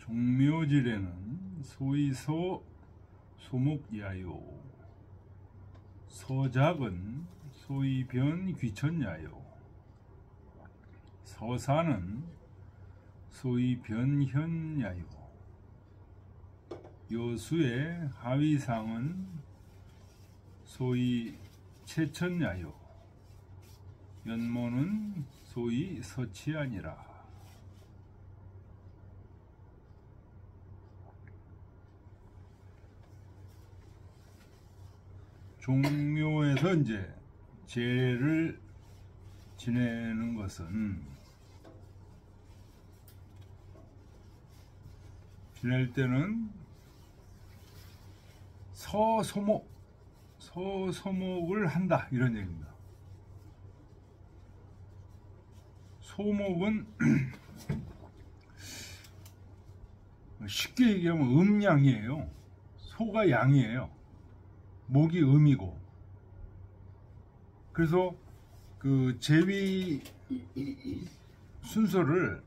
종묘질에는 소위 소목야요, 서작은 소위 변귀천야요, 서사는 소위 변현야요, 여수의 하위상은 소위 채천야요, 연모는 소위 서치아니라. 종묘에서 이제 제를 지내는 것은 지낼 때는 서소목을 한다 이런 얘기입니다. 소목은 쉽게 얘기하면 음양이에요. 소가 양이에요. 목이 음이고. 그래서 그 제위 순서를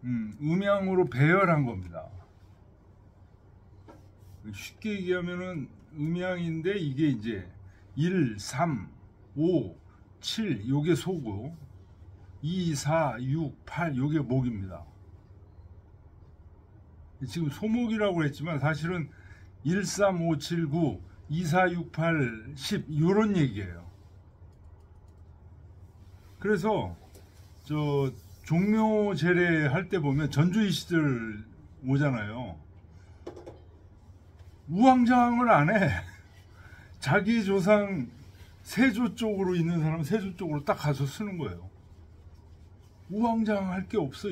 음양으로 배열한 겁니다. 쉽게 얘기하면은 음양인데 이게 이제 1, 3, 5, 7 요게 소고 2, 4, 6, 8 요게 목입니다. 지금 소목이라고 했지만 사실은 1, 3, 5, 7, 9, 2, 4, 6, 8, 10 요런 얘기예요. 그래서 저 종묘 제례 할 때 보면 전주이시들 오잖아요. 우왕좌왕을 안 해. 자기 조상 세조 쪽으로 있는 사람 세조 쪽으로 딱 가서 쓰는 거예요. 우왕좌왕 할 게 없어.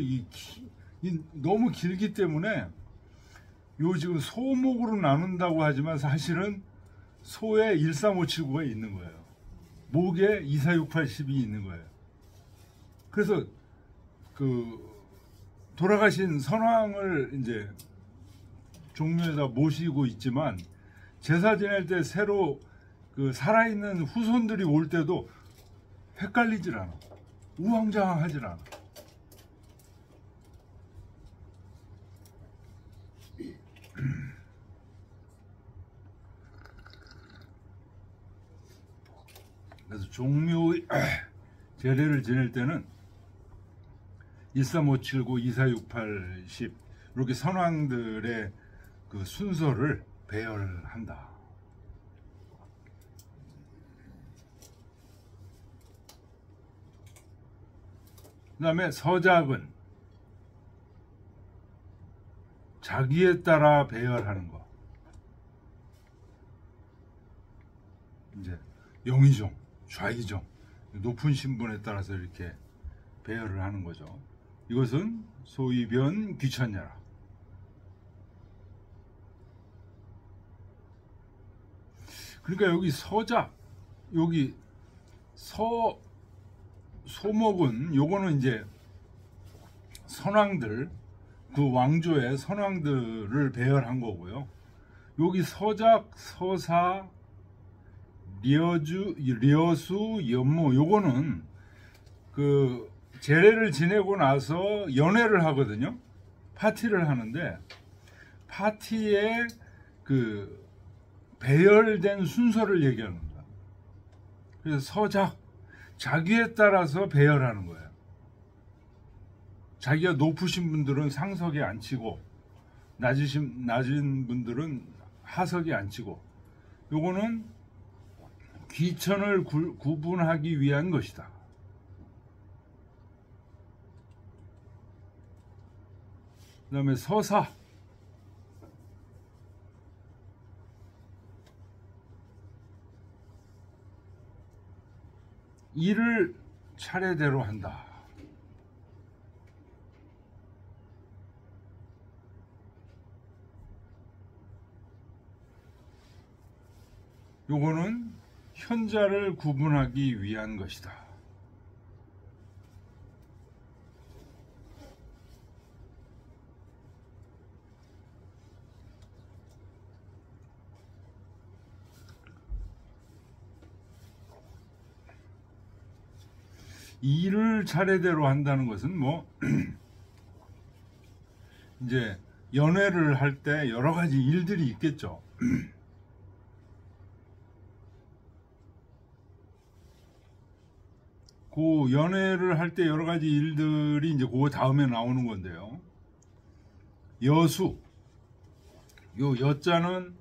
너무 길기 때문에 요 지금 소목으로 나눈다고 하지만 사실은 소에 1, 3, 5, 7, 9가 있는 거예요. 목에 2, 4, 6, 8, 10이 있는 거예요. 그래서 그 돌아가신 선왕을 이제 종묘에다 모시고 있지만 제사 지낼 때 새로 그 살아있는 후손들이 올 때도 헷갈리질 않아. 우왕좌왕하질 않아. 그래서 종묘 제례를 지낼 때는 1, 3, 5, 7, 9, 2, 4, 6, 8, 10 이렇게 선왕들의 그 순서를 배열한다. 그 다음에 서작은 자기에 따라 배열하는 거. 이제 영의정, 좌의정, 높은 신분에 따라서 이렇게 배열을 하는 거죠. 이것은 소위 변귀천야라. 그러니까 여기 서작, 여기 소목은 요거는 이제 선왕들, 그 왕조의 선왕들을 배열한 거고요. 여기 서작, 서사, 려수, 연모 요거는 그 제례를 지내고 나서 연회를 하거든요. 파티를 하는데 파티에 그 배열된 순서를 얘기하는 거야. 그래서 서작, 자기에 따라서 배열하는 거예요. 자기가 높으신 분들은 상석에 앉히고 낮은 분들은 하석에 앉히고, 요거는 귀천을 구분하기 위한 것이다. 그 다음에 서사, 일을 차례대로 한다. 요거는 현자를 구분하기 위한 것이다. 일을 차례대로 한다는 것은 뭐 이제 연애를 할 때 여러 가지 일들이 있겠죠. 그 연애를 할 때 여러 가지 일들이 이제 그 다음에 나오는 건데요. 여수. 요 여자는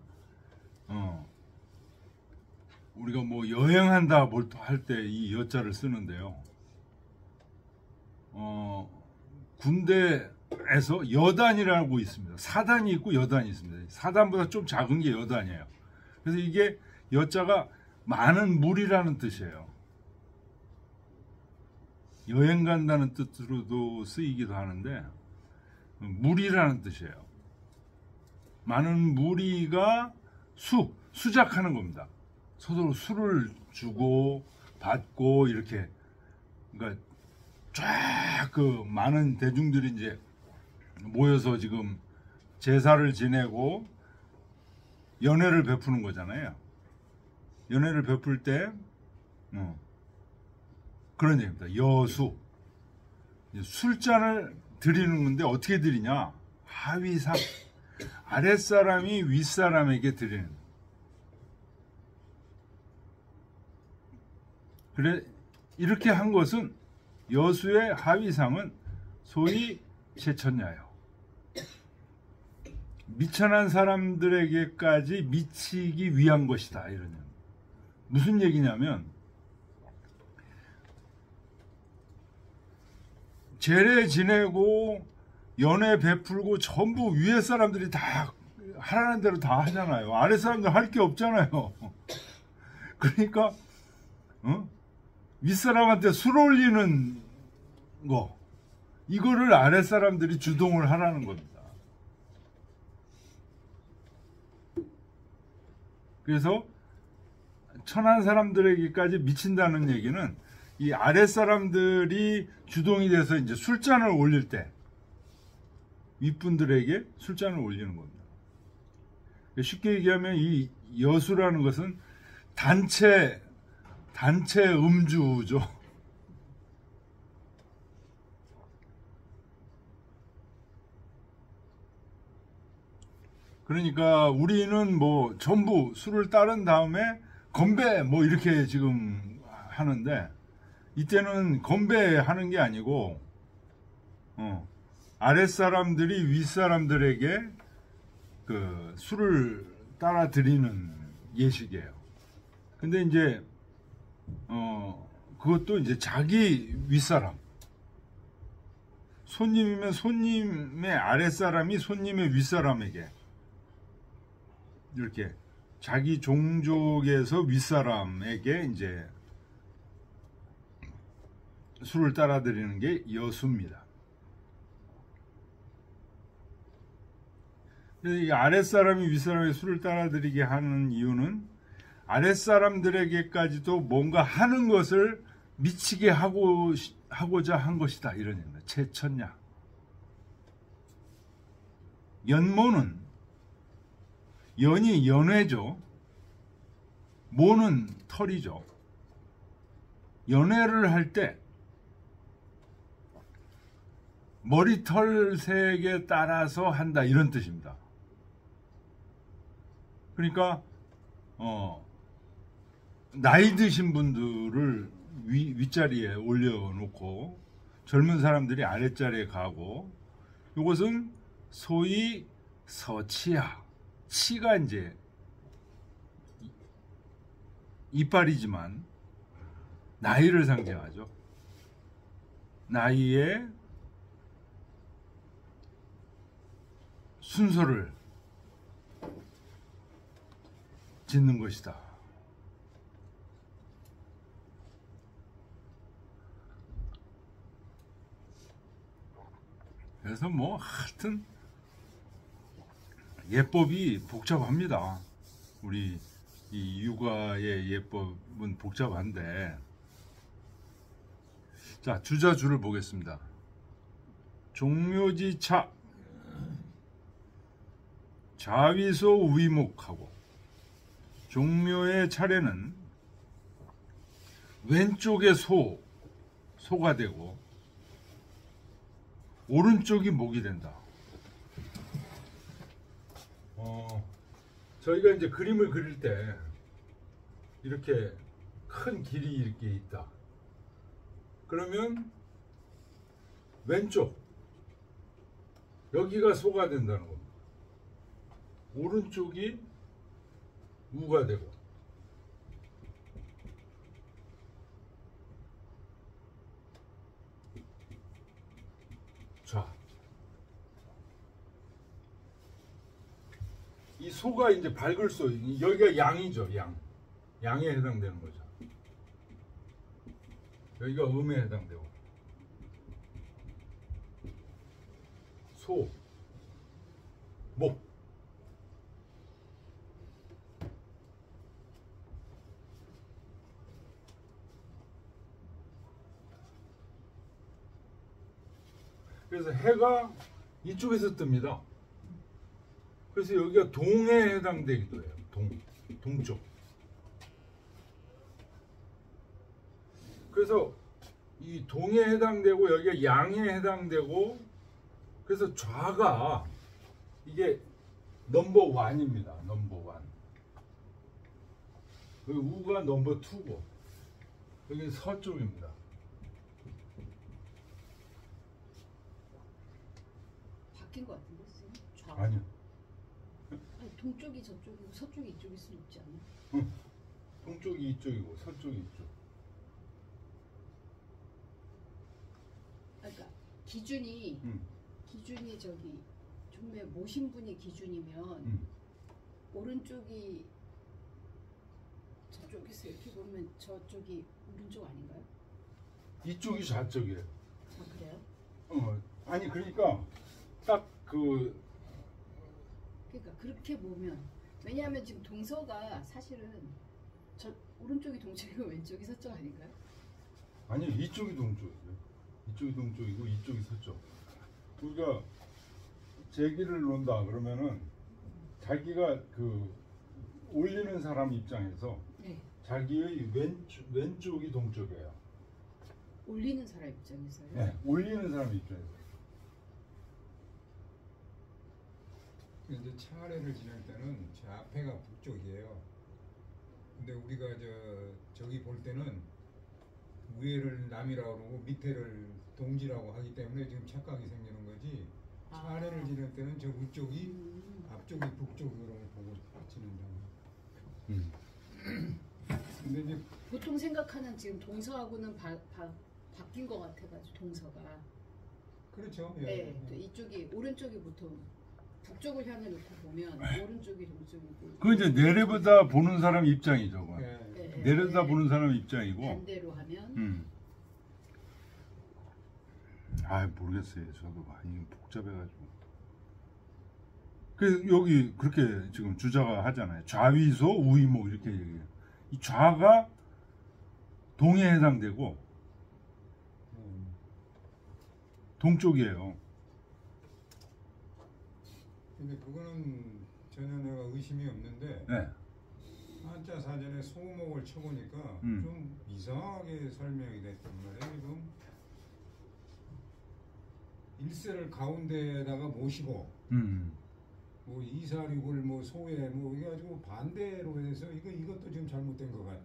우리가 뭐 여행한다 뭘 할 때 이 여자를 쓰는데요. 군대에서 여단이라고 있습니다. 사단이 있고 여단이 있습니다. 사단보다 좀 작은 게 여단이에요. 그래서 이게 여자가 많은 무리라는 뜻이에요. 여행 간다는 뜻으로도 쓰이기도 하는데 무리라는 뜻이에요. 많은 무리가 수작하는 겁니다. 서로 술을 주고 받고 이렇게, 그러니까 쫙 그 많은 대중들이 이제 모여서 지금 제사를 지내고 연회를 베푸는 거잖아요. 연회를 베풀 때 그런 얘기입니다. 여수. 술잔을 드리는 건데 어떻게 드리냐? 하위상. 아랫사람이 윗사람에게 드리는. 그래, 이렇게 한 것은 여수의 하위상은 소위 최천야요. 미천한 사람들에게까지 미치기 위한 것이다. 이런. 무슨 얘기냐면, 제례 지내고 연애 베풀고 전부 위에 사람들이 다 하라는 대로 다 하잖아요. 아래 사람들 할 게 없잖아요. 그러니까 윗사람한테 술 올리는 거, 이거를 아래 사람들이 주동을 하라는 겁니다. 그래서 천한 사람들에게까지 미친다는 얘기는 이 아래 사람들이 주동이 돼서 이제 술잔을 올릴 때 윗분들에게 술잔을 올리는 겁니다. 쉽게 얘기하면 이 여수라는 것은 단체 음주죠. 그러니까 우리는 뭐 전부 술을 따른 다음에 건배 뭐 이렇게 지금 하는데, 이때는 건배하는 게 아니고 아랫사람들이 윗사람들에게 그 술을 따라 드리는 예식이에요. 근데 이제 그것도 이제 자기 윗사람, 손님이면 손님의 아랫사람이 손님의 윗사람에게 이렇게 자기 종족에서 윗사람에게 이제 술을 따라 드리는 게 여수입니다. 이 아랫사람이 윗사람에게 술을 따라 드리게 하는 이유는 아랫사람들에게까지도 뭔가 하는 것을 미치게 하고자 한 것이다. 이런 얘기입니다. 최천야. 연모는, 연이 연회죠. 모는 털이죠. 연회를 할 때 머리털 색에 따라서 한다, 이런 뜻입니다. 그러니까 나이 드신 분들을 윗자리에 올려놓고 젊은 사람들이 아랫자리에 가고, 이것은 소위 서치야. 치가 이제 이빨이지만 나이를 상징하죠. 나이의 순서를 짓는 것이다. 그래서 뭐 하여튼 예법이 복잡합니다. 우리 이 육아의 예법은 복잡한데, 자, 주자주를 보겠습니다. 종묘지차, 자위소 위목하고, 종묘의 차례는 왼쪽에 소가 되고 오른쪽이 목이 된다. 저희가 이제 그림을 그릴 때 이렇게 큰 길이 이렇게 있다. 그러면 왼쪽 여기가 소가 된다는 겁니다. 오른쪽이 우가 되고 자, 이 소가 이제 밝을 소, 여기가 양이죠, 양에 해당되는 거죠. 여기가 음에 해당되고 소, 목. 그래서 해가 이쪽에서 뜹니다. 그래서 여기가 동에 해당되기도 해요. 동쪽. 그래서 이 동에 해당되고 여기가 양에 해당되고 그래서 좌가 이게 넘버 원입니다. 넘버 원. 여기 우가 넘버 투고 여기 서쪽입니다. 바뀐 것 같은데 선생님? 좌. 아니요. 아니, 동쪽이 저쪽이고 서쪽이 이쪽일 수 있지 않나? 응. 동쪽이 이쪽이고 서쪽이 이쪽. 그러니까 기준이 저기 종묘에 모신 분이 기준이면 오른쪽이 저쪽에서 이렇게 보면 저쪽이 오른쪽 아닌가요? 이쪽이 좌쪽이에요. 아 그래요? 아니 그러니까 딱 그러니까 그렇게 보면 왜냐하면 지금 동서가 사실은 저 오른쪽이 동쪽이고 왼쪽이 서쪽 아닌가요? 아니 이쪽이 동쪽이에요. 이쪽이 동쪽이고 이쪽이 서쪽. 우리가 제기를 놓는다 그러면은 자기가 올리는 사람 입장에서 네. 자기의 왼쪽이 동쪽이에요. 올리는 사람 입장에서요? 네, 올리는 사람 입장에서. 이제 차례를 지낼 때는 저 앞에가 북쪽이에요. 근데 우리가 저기 볼 때는 위에를 남이라고 그러고 밑에를 동지라고 하기 때문에 지금 착각이 생기는 거지. 차례를 지낼 때는 저 위쪽이 앞쪽이 북쪽으로 보고 지낸다고. 근데 이제 보통 생각하는 지금 동서하고는 바뀐 것 같아가지고 동서가. 그렇죠. 예. 네, 또 이쪽이 오른쪽이 보통 북쪽을 향해 놓고 보면 오른쪽이 동쪽이고. 그 이제 내려다 보는 사람 입장이죠. 그건. 예. 네, 내려다 네. 보는 사람 입장이고. 반대로 하면. 모르겠어요. 저도 많이 복잡해가지고. 그래서 여기 그렇게 지금 주자가 하잖아요. 좌위소 우위목 이렇게 얘기해요. 이 좌가 동에 해당되고 동쪽이에요. 근데 그거는 전혀 내가 의심이 없는데 네. 한자 사전에 소목을 쳐보니까 좀 이상하게 설명이 됐단 말이에요. 지금 일세를 가운데에다가 모시고 뭐 이사륙을 뭐 소에 뭐 이래가지고 반대로 해서 이것도 지금 잘못된 것 같아.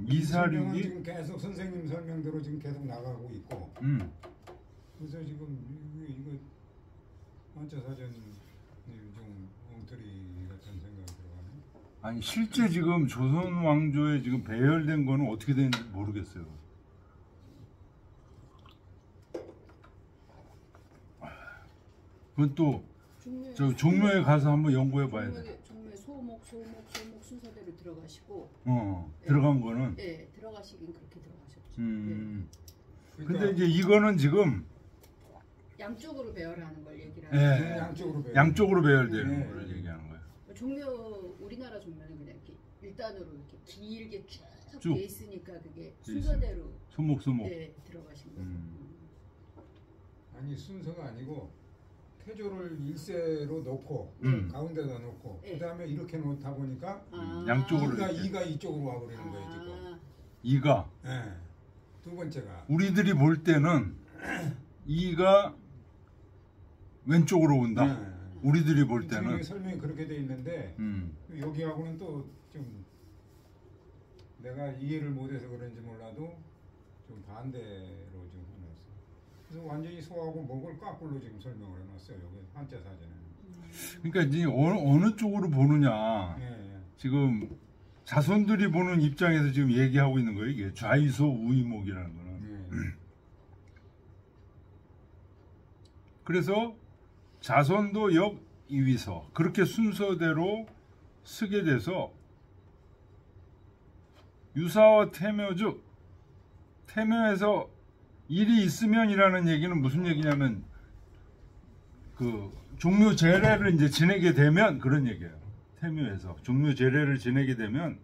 이사륙이 지금 계속 선생님 설명대로 지금 계속 나가고 있고. 그래서 지금 이거 한자 사전이 좀 엉터리 같은 생각이 들어가네. 아니 실제 지금 조선 왕조에 지금 배열된 거는 어떻게 되는지 모르겠어요. 그건 또 저 종묘에 가서 한번 연구해 봐야 돼. 종묘에 소목 순서대로 들어가시고. 들어간 거는. 네, 들어가시긴 그렇게 들어가셨죠. 근데 이제 이거는 지금 양쪽으로 배열하는 걸 얘기를 네, 하는 양쪽으로 배열되는 걸 얘기하는 거예요. 종묘 우리나라 종묘는 그냥 이렇게 일단으로 이렇게 길게 쭉 돼 있으니까 그게 돼 순서대로 소목 네, 들어가신 거예요. 아니 순서가 아니고 태조를 일세로 놓고 가운데다 놓고 네. 그 다음에 이렇게 놓다 보니까 양쪽으로 이가 이쪽으로 와버리는 거예요 지금. 이가 네. 두 번째가 우리들이 볼 때는 이가 왼쪽으로 온다. 우리들이 볼 지금 때는. 여기 설명이 그렇게 돼 있는데 여기하고는 또 좀 내가 이해를 못해서 그런지 몰라도 좀 반대로 좀 해놨어. 그래서 완전히 소하고 목을 거꾸로 지금 설명을 해놨어요. 여기 한자 사전에는. 그러니까 이제 어느 쪽으로 보느냐. 예. 지금 자손들이 보는 입장에서 지금 얘기하고 있는 거예요. 이게 좌이소 우이목이라는 거는. 예. 그래서 자손도 역 이위서 그렇게 순서대로 쓰게 돼서 유사와 태묘즉 태묘에서 일이 있으면이라는 얘기는 무슨 얘기냐면 그 종묘 제례를 이제 지내게 되면 그런 얘기예요. 태묘에서 종묘 제례를 지내게 되면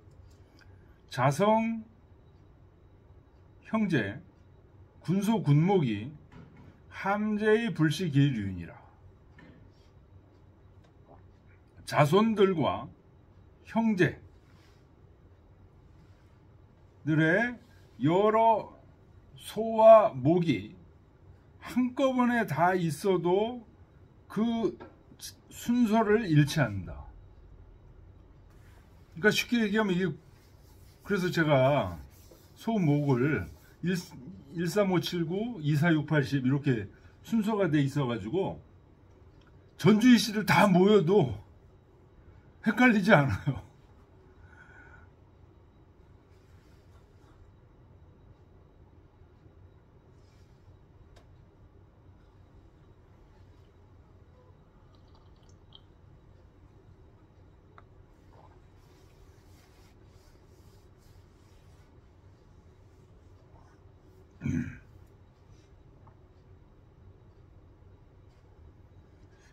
자성 형제 군소 군목이 함제의 불시기륜이라 자손들과 형제들의 여러 소와 목이 한꺼번에 다 있어도 그 순서를 잃지 않는다. 그러니까 쉽게 얘기하면 이게 그래서 제가 소 목을 13579, 24680 이렇게 순서가 돼 있어가지고 전주희 씨를 다 모여도 헷갈리지 않아요.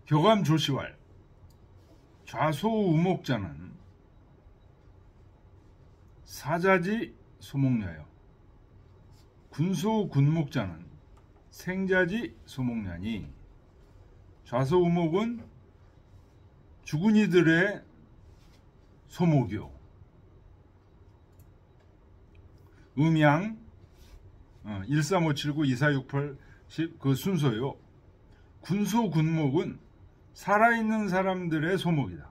교감 조시왈 좌소우목자는 사자지 소목녀요. 군소군목자는 생자지 소목녀니 좌소우목은 죽은 이들의 소목이요. 음양 13579, 2468, 그 순서요. 군소군목은 살아있는 사람들의 소목이다.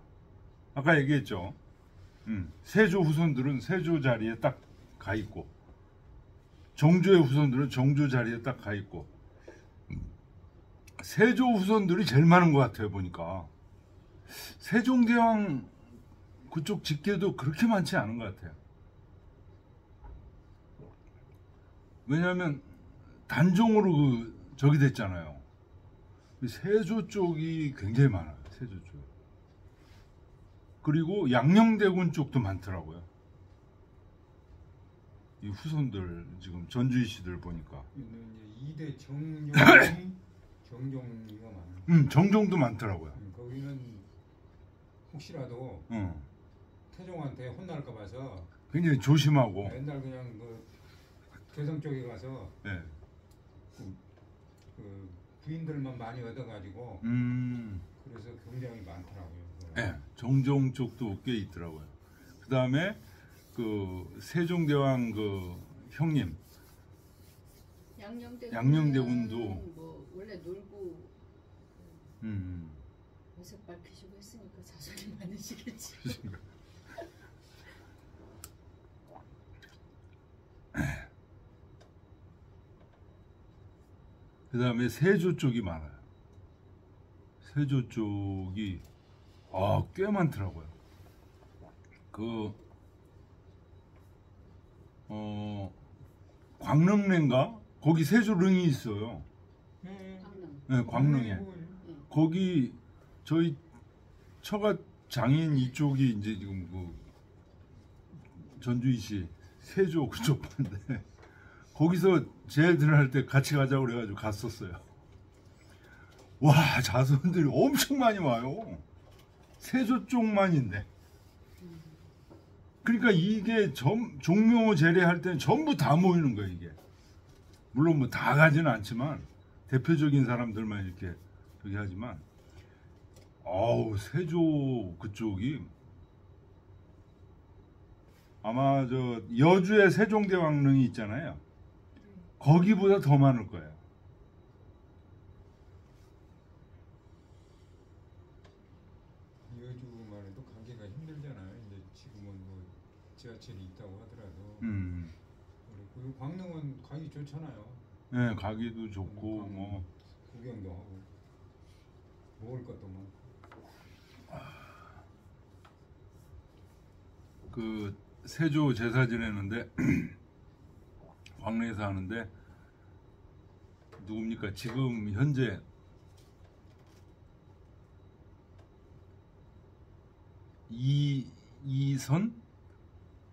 아까 얘기했죠. 세조 후손들은 세조 자리에 딱 가 있고 정조의 후손들은 정조 자리에 딱 가 있고 세조 후손들이 제일 많은 것 같아요. 보니까 세종대왕 그쪽 직계도 그렇게 많지 않은 것 같아요. 왜냐하면 단종으로 저기 됐잖아요. 세조 쪽이 굉장히 많아요. 세조 쪽. 그리고 양녕대군 쪽도 많더라고요. 이 후손들 지금 전주희 씨들 보니까. 이대 정종이 정종이가 많아요. 정종도 많더라고요. 거기는 혹시라도 태종한테 혼날까 봐서 굉장히 조심하고. 옛날 그냥 그 개성 쪽에 가서 네. 그 부인들만 많이 얻어가지고 그래서 굉장히 많더라고요. 네, 정종 쪽도 꽤 있더라고요. 그 다음에 그 세종대왕 그 형님 양녕대군도 뭐 원래 놀고 어색 밝히시고 했으니까 자손이 많으시겠지. 그 다음에 세조 쪽이 많아요. 세조 쪽이 꽤 많더라고요. 광릉랜가? 거기 세조릉이 있어요. 네, 광릉에. 거기 저희 처가 장인 이쪽이 이제 지금 그 전주희 씨 세조 그쪽 반데 거기서 제들 할 때 같이 가자고 그래가지고 갔었어요. 와, 자손들이 엄청 많이 와요. 세조 쪽만인데. 그러니까 이게 종묘 제례할 때는 전부 다 모이는 거예요, 이게. 물론 뭐 다 가지는 않지만 대표적인 사람들만 이렇게 저기 하지만 세조 그쪽이 아마 저 여주의 세종대왕릉이 있잖아요. 거기보다 더 많을 거예요. 지하철이 있다고 하더라도 음. 그리고 광릉은 가기 좋잖아요. 네, 가기도 좋고 뭐 구경도 하고 먹을 것도 많고. 그 세조 제사 지내는데 광릉에서 하는데 누굽니까? 지금 현재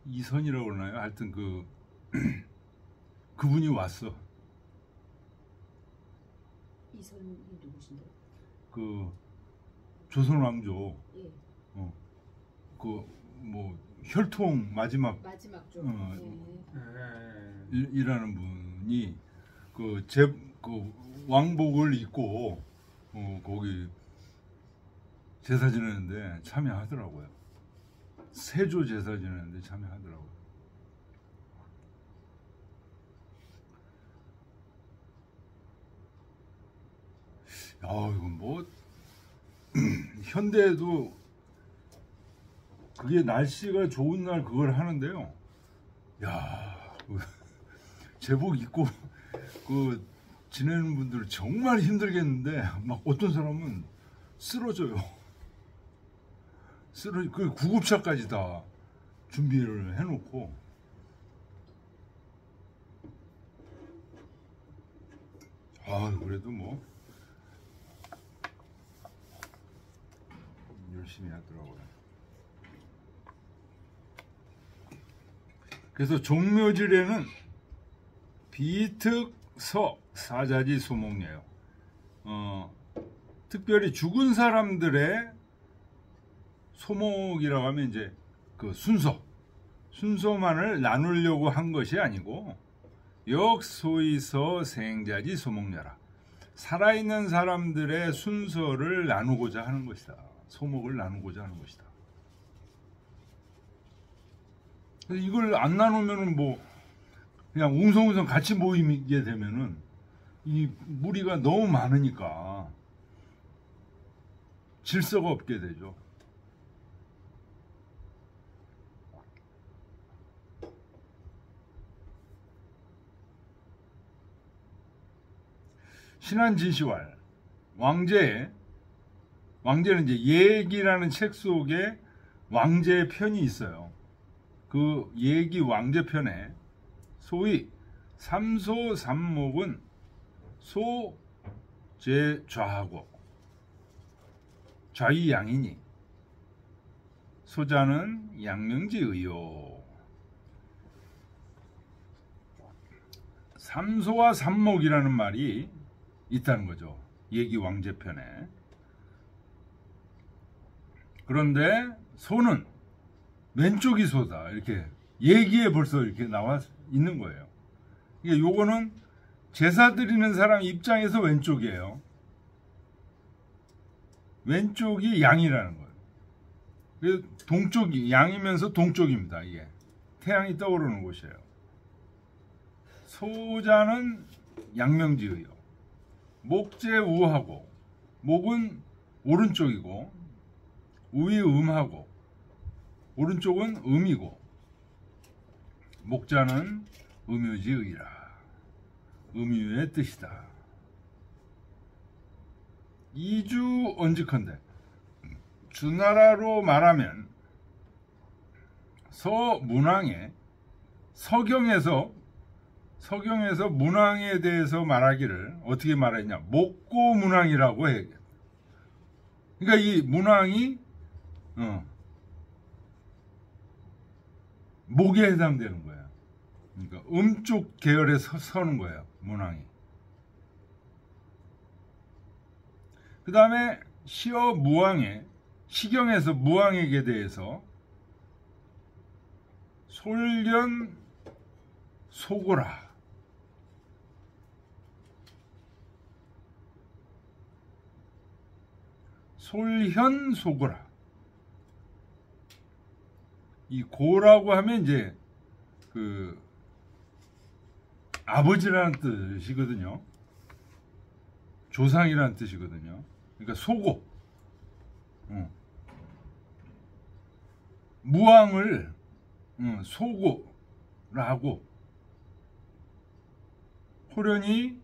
이선이라고 그러나요? 하여튼 그분이 왔어. 이선이 누구신데? 그 조선 왕조 예. 그 뭐 혈통 마지막 마지막 쪽. 예. 이라는 분이 그 왕복을 입고 거기 제사 지내는데 참여하더라고요. 세조 제사 지내는데 참여하더라고요. 이건 뭐 현대에도 그게 날씨가 좋은 날 그걸 하는데요. 야, 제복 입고 지내는 분들 정말 힘들겠는데 막 어떤 사람은 쓰러져요. 그 구급차까지 다 준비를 해놓고. 그래도 뭐 열심히 하더라고요. 그래서 종묘질에는 비특서 사자지 소목례요. 특별히 죽은 사람들의 소목이라고 하면 이제 그 순서만을 나누려고 한 것이 아니고 역소이서 생자지 소목례라. 살아있는 사람들의 순서를 나누고자 하는 것이다. 소목을 나누고자 하는 것이다. 이걸 안 나누면은 뭐 그냥 웅성웅성 같이 모이게 되면은 이 무리가 너무 많으니까 질서가 없게 되죠. 신한진시왈 왕제는 이제 얘기라는 책 속에 왕제의 편이 있어요. 그 얘기 왕제편에 소위 삼소삼목은 소제좌하고 좌이양이니 소자는 양명지의요. 삼소와 삼목이라는 말이 있다는 거죠. 얘기 왕제편에. 그런데 소는 왼쪽이 소다. 이렇게 얘기에 벌써 이렇게 나와 있는 거예요. 이게 요거는 제사 드리는 사람 입장에서 왼쪽이에요. 왼쪽이 양이라는 거예요. 그래서 동쪽이 양이면서 동쪽입니다. 이게 태양이 떠오르는 곳이에요. 소자는 양명지의요. 목제 우하고 목은 오른쪽이고 우이 음하고 오른쪽은 음이고 목자는 음유지의라. 음유의 뜻이다. 이주 언직헌데 주나라로 말하면 서문왕에 서경에서 문왕에 대해서 말하기를 어떻게 말했냐? 목고문왕이라고 해. 그러니까 이 문왕이 목에 해당되는 거예요. 그러니까 음쪽 계열에 서는 거예요. 문왕이. 그 다음에 시경에서 무왕에게 대해서 솔련 소고라. 솔현 소고라. 이 고라고 하면 이제 그 아버지라는 뜻이거든요. 조상이라는 뜻이거든요. 그러니까 소고. 무왕을 소고라고 호련히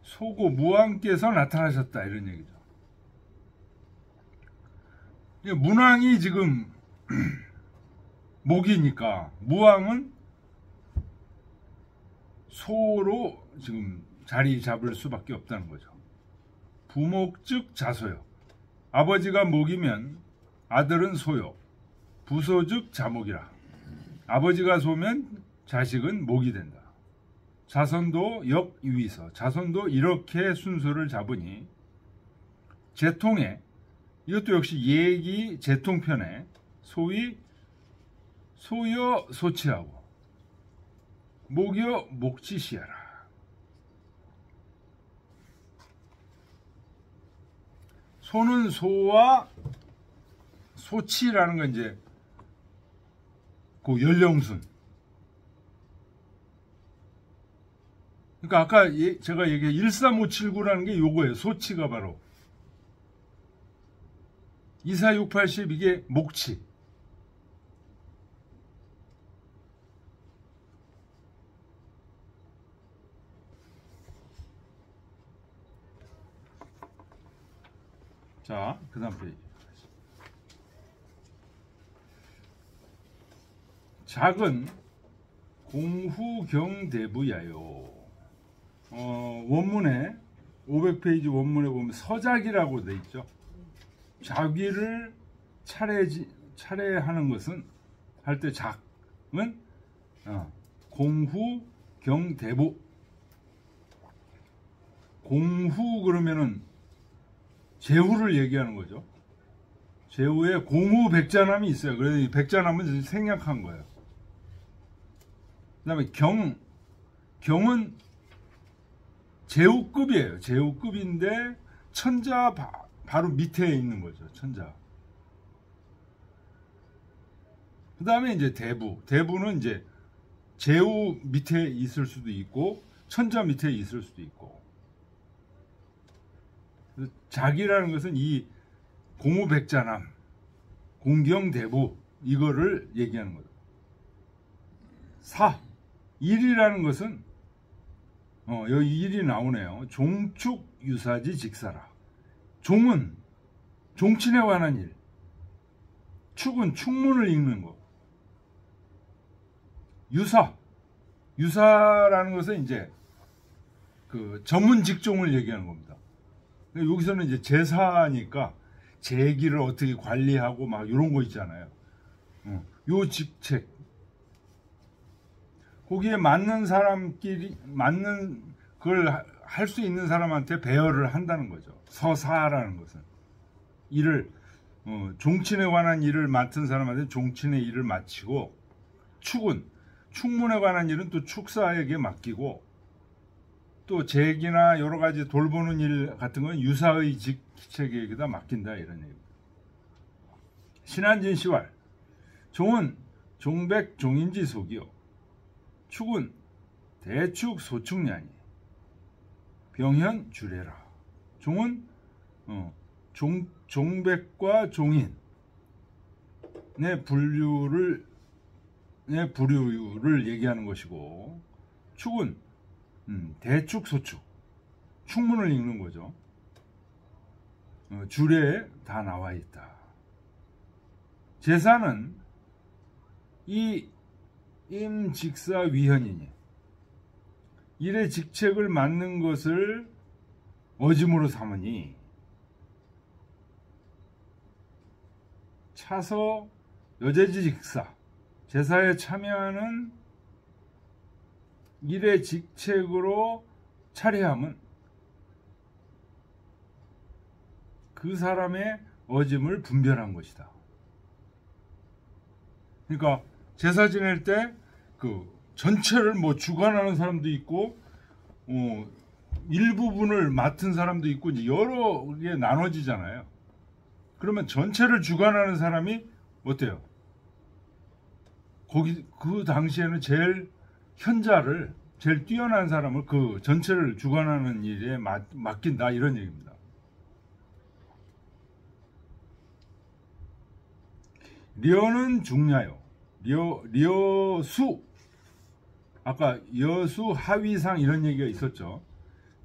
소고 무왕께서 나타나셨다 이런 얘기죠. 문왕이 지금 목이니까 무왕은 소로 지금 자리 잡을 수밖에 없다는 거죠. 부목즉 자소요. 아버지가 목이면 아들은 소요. 부소즉 자목이라. 아버지가 소면 자식은 목이 된다. 자선도 역위서. 자선도 이렇게 순서를 잡으니 제통에 이것도 역시 얘기 제통편에 소위 소여 소치하고 목여 목치시하라. 소는 소와 소치라는 건 이제 그 연령순. 그러니까 아까 제가 얘기한 13579라는 게 요거예요. 소치가 바로 24680 이게 목치. 자, 그 다음 페이지. 작은 공후경대부야요. 원문에 500페이지 원문에 보면 서작이라고 돼 있죠. 자기를 차례하는 것은 할 때 작은 공후경대부. 공후 그러면은 제후를 얘기하는 거죠. 제후에 공후백자남이 있어요. 그래서 이 백자남은 생략한 거예요. 그 다음에 경은 제후급이에요. 제후급인데 천자 바로 밑에 있는 거죠. 천자. 그 다음에 이제 대부는 이제 제후 밑에 있을 수도 있고 천자 밑에 있을 수도 있고. 작이라는 것은 이 공후백자남, 공경대부 이거를 얘기하는 거죠. 일이라는 것은 여기 일이 나오네요. 종축유사지 직사라. 종은 종친에 관한 일, 축은 축문을 읽는 거. 유사라는 것은 이제 그 전문 직종을 얘기하는 겁니다. 여기서는 이제 제사니까 제기를 어떻게 관리하고 막 이런 거 있잖아요. 요 직책. 거기에 맞는 사람끼리 맞는 그걸 할 수 있는 사람한테 배열을 한다는 거죠. 서사라는 것은 일을 종친에 관한 일을 맡은 사람한테 종친의 일을 마치고 축은 축문에 관한 일은 또 축사에게 맡기고 또 제기나 여러 가지 돌보는 일 같은 건 유사의 직책에게다 맡긴다 이런 얘기입니다. 신한진 시왈 종은 종백 종인지 속이요 축은 대축 소축냐니 병현 주례라. 종은 종백과 종인의 부류를 얘기하는 것이고 축은 대축 소축 축문을 읽는 거죠. 주례에 다 나와 있다. 제사는 이 임직사 위현이니 일의 직책을 맡는 것을 어짐으로 삼으니 차서 여제지 직사 제사에 참여하는 일의 직책으로 차례함은 그 사람의 어짐을 분별한 것이다. 그러니까 제사 지낼 때 그 전체를 뭐 주관하는 사람도 있고 일부분을 맡은 사람도 있고 이제 여러 개 나눠지잖아요. 그러면 전체를 주관하는 사람이 어때요? 거기 그 당시에는 제일 현자를 제일 뛰어난 사람을 그 전체를 주관하는 일에 맡긴다 이런 얘기입니다. 려는 중야요. 리어수, 아까 여수 하위상 이런 얘기가 있었죠.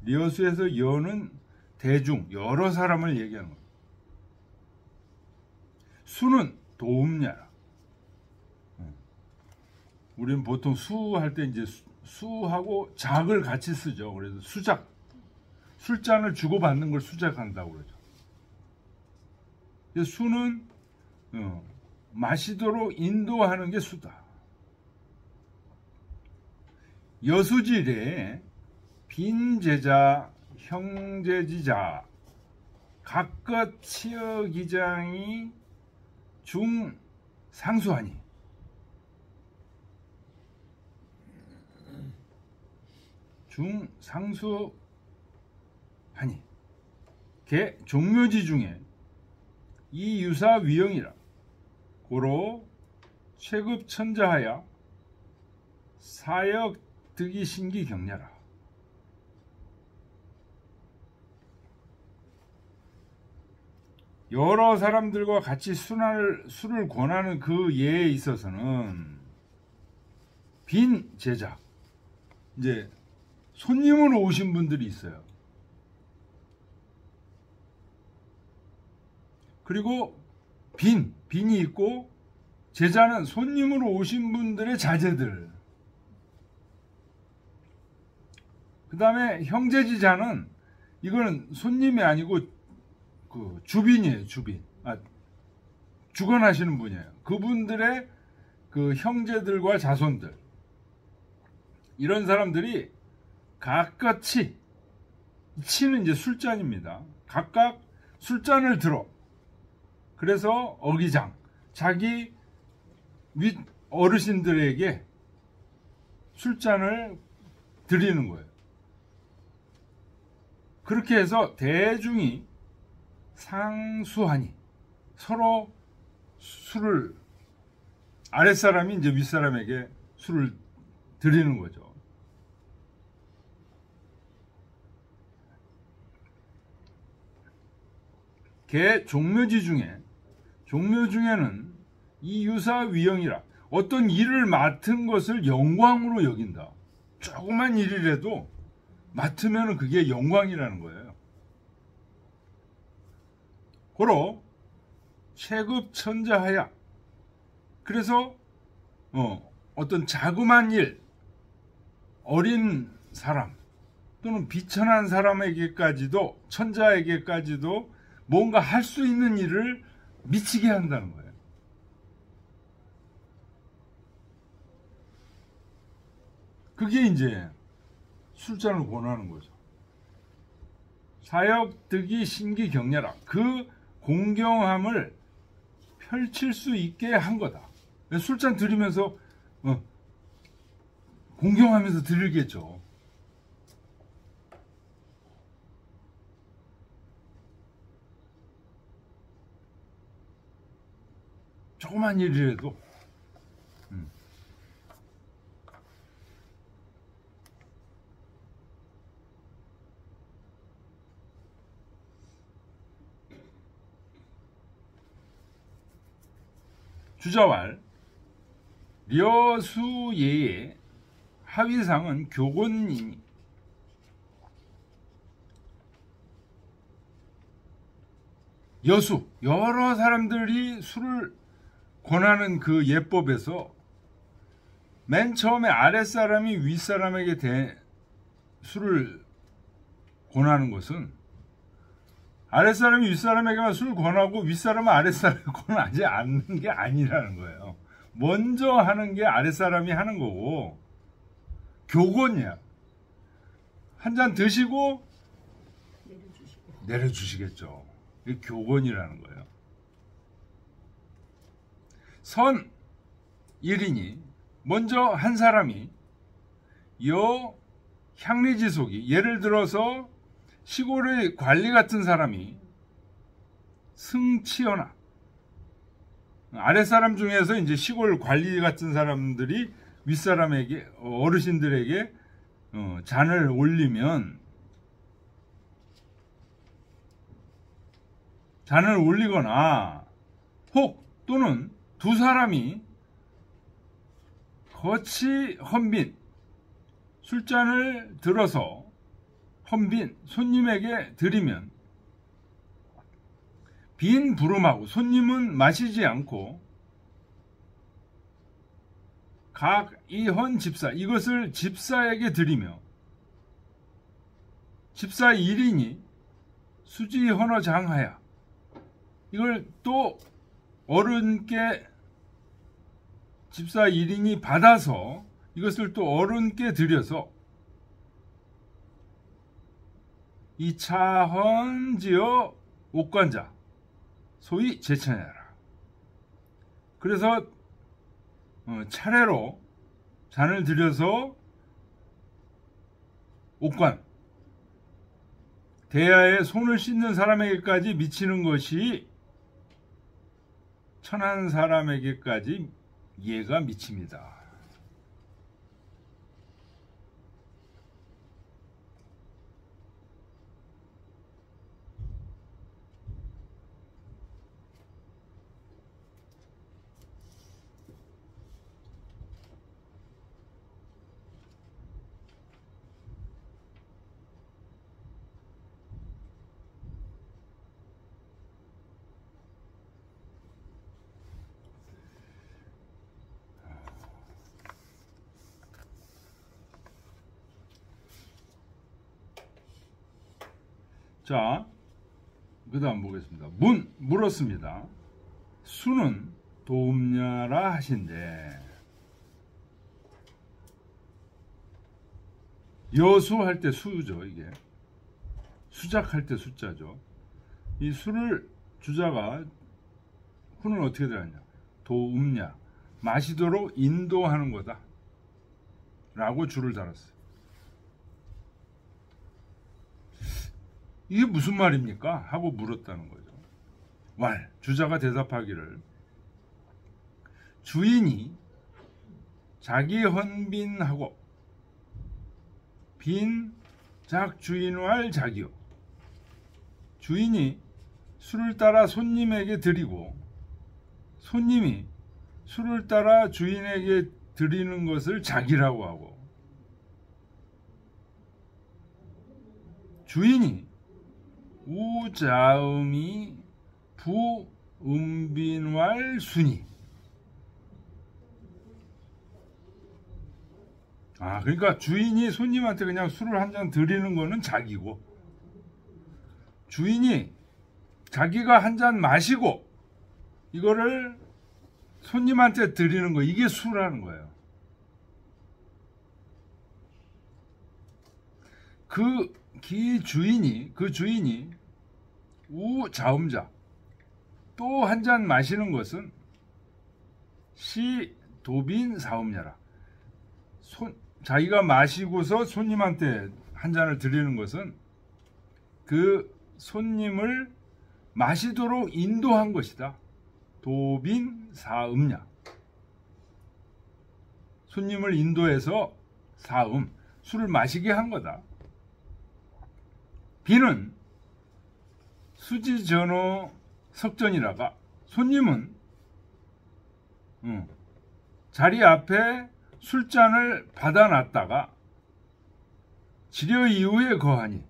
리어수에서 여는 대중, 여러 사람을 얘기하는 거예요. 수는 도움냐라. 우리는 보통 수할 때 이제 수하고 작을 같이 쓰죠. 그래서 수작, 술잔을 주고받는 걸 수작한다고 그러죠. 그래서 수는 마시도록 인도하는 게 수다. 여수지례 빈제자 형제지자 각것 치어기장이 중상수하니 개 종묘지 중에 이 유사 위형이라 고로 최급 천자하야 사역 득이 신기 경냐라. 여러 사람들과 같이 술을 권하는 그 예에 있어서는 빈 제자, 이제 손님으로 오신 분들이 있어요. 그리고 빈이 있고, 제자는 손님으로 오신 분들의 자제들. 그 다음에 형제지자는 이거는 손님이 아니고 그 주빈이에요. 주빈. 주관하시는 분이에요. 그분들의 그 형제들과 자손들. 이런 사람들이 각각 치는 이제 술잔입니다. 각각 술잔을 들어. 그래서 어기장, 자기 윗 어르신들에게 술잔을 드리는 거예요. 그렇게 해서 대중이 상수하니, 서로 술을, 아랫사람이 이제 윗사람에게 술을 드리는 거죠. 개 종묘지 중에는 이 유사 위형이라 어떤 일을 맡은 것을 영광으로 여긴다. 조그만 일이라도 맡으면 그게 영광이라는 거예요. 고로 체급 천자하야. 그래서 어떤 자그만 일, 어린 사람 또는 비천한 사람에게까지도, 천자에게까지도 뭔가 할 수 있는 일을 미치게 한다는 거예요. 그게 이제 술잔을 권하는 거죠. 사역득이 신기경례라. 그 공경함을 펼칠 수 있게 한 거다. 술잔 드리면서 공경하면서 드리겠죠. 조그만 일이라도 주자왈 려수예의 하위상은 교곤이니 여수, 여러 사람들이 술을 권하는 그 예법에서 맨 처음에 아랫사람이 윗사람에게 술을 권하는 것은 아랫사람이 윗사람에게만 술을 권하고 윗사람은 아랫사람에 권하지 않는 게 아니라는 거예요. 먼저 하는 게 아랫사람이 하는 거고, 교곤이야. 한 잔 드시고 내려주시겠죠. 이게 교곤이라는 거예요. 선 1인이 먼저 한 사람이 향리지속이, 예를 들어서 시골의 관리 같은 사람이 승치어나, 아랫사람 중에서 이제 시골 관리 같은 사람들이 윗사람에게, 어르신들에게 잔을 올리거나, 혹 또는 두 사람이 거치 헌빈 술잔을 들어서 헌빈 손님에게 드리면 빈 부름하고 손님은 마시지 않고 각 이헌 집사 이것을 집사에게 드리며 집사 1인이 수지 헌어 장하야 이걸 또 어른께 집사 1인이 받아서 이것을 또 어른께 드려서 이 차헌지어 옥관자 소위 제천야라. 그래서 차례로 잔을 들여서 옥관 대야에 손을 씻는 사람에게까지 미치는 것이 천한 사람에게까지 이해가 미칩니다. 자, 그 다음 보겠습니다. 물었습니다. 수는 도움냐라 하신대. 여수할 때 수죠, 이게. 수작할 때 숫자죠. 이 수를 주자가 후는 어떻게 들어가냐? 도움냐. 마시도록 인도하는 거다. 라고 줄을 달았어요. 이게 무슨 말입니까? 하고 물었다는 거죠. 주자가 대답하기를 주인이 자기 헌빈하고 빈 작주인할 자기요. 주인이 술을 따라 손님에게 드리고 손님이 술을 따라 주인에게 드리는 것을 자기라고 하고 주인이 우자음이 부음빈왈 순이 그러니까 주인이 손님한테 그냥 술을 한 잔 드리는 거는 자기고 주인이 자기가 한 잔 마시고 이거를 손님한테 드리는 거 이게 수라는 거예요. 그 주인이 우자음자 또 한 잔 마시는 것은 시 도빈 사음냐라. 자기가 마시고서 손님한테 한 잔을 드리는 것은 그 손님을 마시도록 인도한 것이다. 도빈 사음냐. 손님을 인도해서 사음, 술을 마시게 한 거다. 비는 수지전어 석전이라가 손님은 자리 앞에 술잔을 받아놨다가 지려 이후에 거하니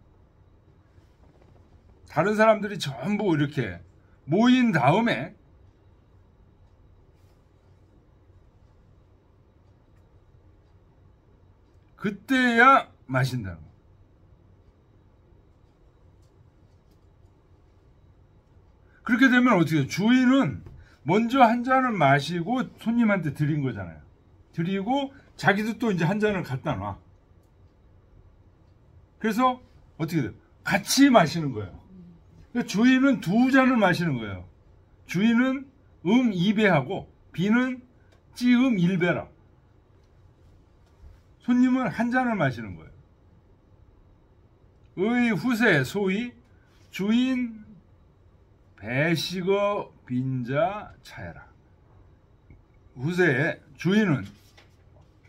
다른 사람들이 전부 이렇게 모인 다음에 그때야 마신다는 거예요. 그렇게 되면 어떻게 해요? 주인은 먼저 한 잔을 마시고 손님한테 드린 거잖아요. 드리고 자기도 또 이제 한 잔을 갖다 놔. 그래서 어떻게 돼요? 같이 마시는 거예요. 그러니까 주인은 두 잔을 마시는 거예요. 주인은 2배하고 비는 찌음 1배라. 손님은 한 잔을 마시는 거예요. 의 후세 소위 주인 배식어 빈자 차야라. 후세에 주인은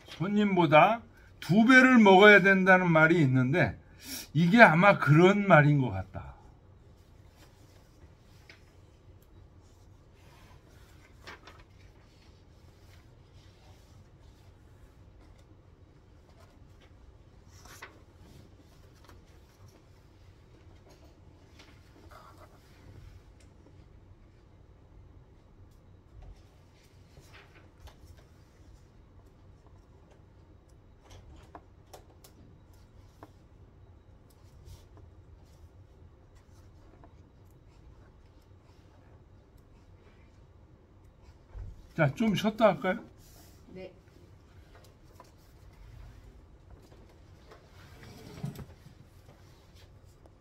손님보다 2배를 먹어야 된다는 말이 있는데 이게 아마 그런 말인 것 같다. 자, 좀 쉬었다 할까요? 네.